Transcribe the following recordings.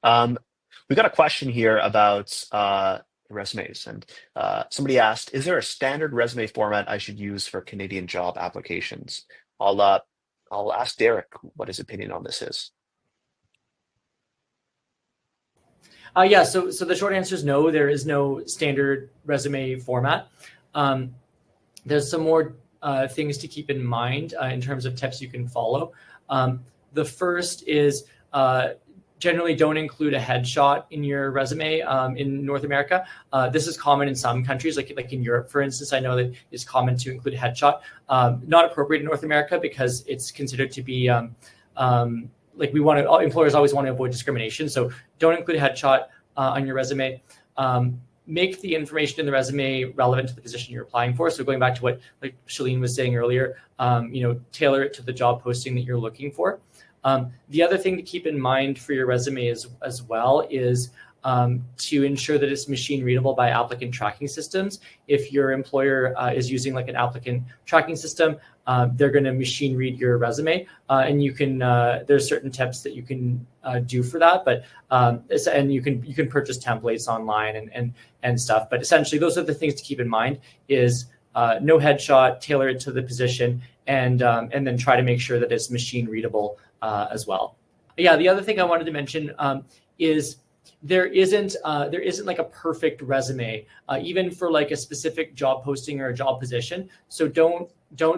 We got a question here about resumes, and somebody asked, "Is there a standard resume format I should use for Canadian job applications?" I'll uh, I'll ask Derek what his opinion on this is. Yeah, so the short answer is no, there is no standard resume format. There's some more things to keep in mind in terms of tips you can follow. The first is generally don't include a headshot in your resume in North America. This is common in some countries, like in Europe, for instance. I know that it's common to include a headshot. Not appropriate in North America because it's considered to be like employers always want to avoid discrimination. So don't include a headshot on your resume. Make the information in the resume relevant to the position you're applying for. So going back to what like Shalene was saying earlier, tailor it to the job posting that you're looking for. The other thing to keep in mind for your resume as well is to ensure that it's machine readable by applicant tracking systems. If your employer is using like an applicant tracking system, they're going to machine read your resume, and you can. There's certain tips that you can do for that, but and you can purchase templates online and stuff. But essentially, those are the things to keep in mind: is no headshot, tailor it to the position, and then try to make sure that it's machine readable as well. Yeah, the other thing I wanted to mention is there isn't like a perfect resume, even for like a specific job posting or a job position. So don't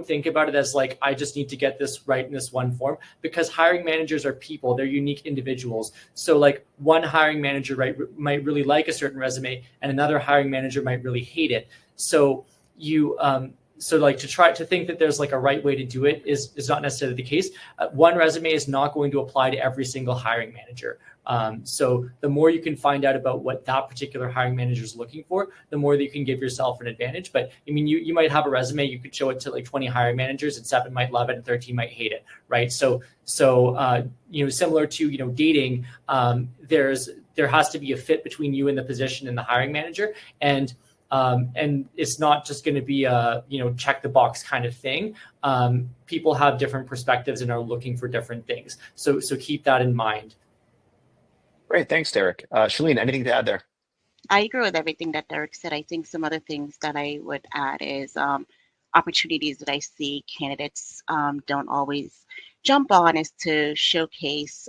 think about it as like, I just need to get this right in this one form, because hiring managers are people, they're unique individuals. So like one hiring manager might really like a certain resume and another hiring manager might really hate it. So so like to try to think that there's like a right way to do it is not necessarily the case. One resume is not going to apply to every single hiring manager. So the more you can find out about what that particular hiring manager is looking for, the more that you can give yourself an advantage. But I mean, you might have a resume, you could show it to like 20 hiring managers and 7 might love it and 13 might hate it, right? So similar to, dating, there has to be a fit between you and the position and the hiring manager. And it's not just going to be a, check the box kind of thing. People have different perspectives and are looking for different things. So keep that in mind. Great, thanks, Derek. Shalene, anything to add there? I agree with everything that Derek said. I think some other things that I would add is opportunities that I see candidates don't always jump on is to showcase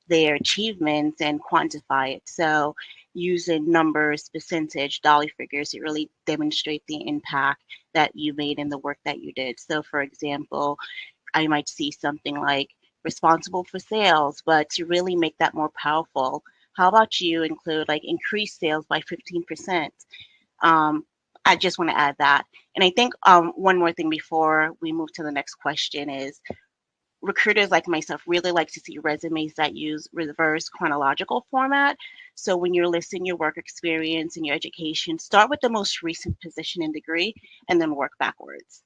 their achievements and quantify it. So using numbers, percentage, dollar figures, it really demonstrate the impact that you made in the work that you did. So for example, I might see something like responsible for sales, but to really make that more powerful, how about you include like increased sales by 15%? I just want to add that. And I think one more thing before we move to the next question is recruiters like myself really like to see resumes that use reverse chronological format. So when you're listing your work experience and your education, start with the most recent position and degree and then work backwards.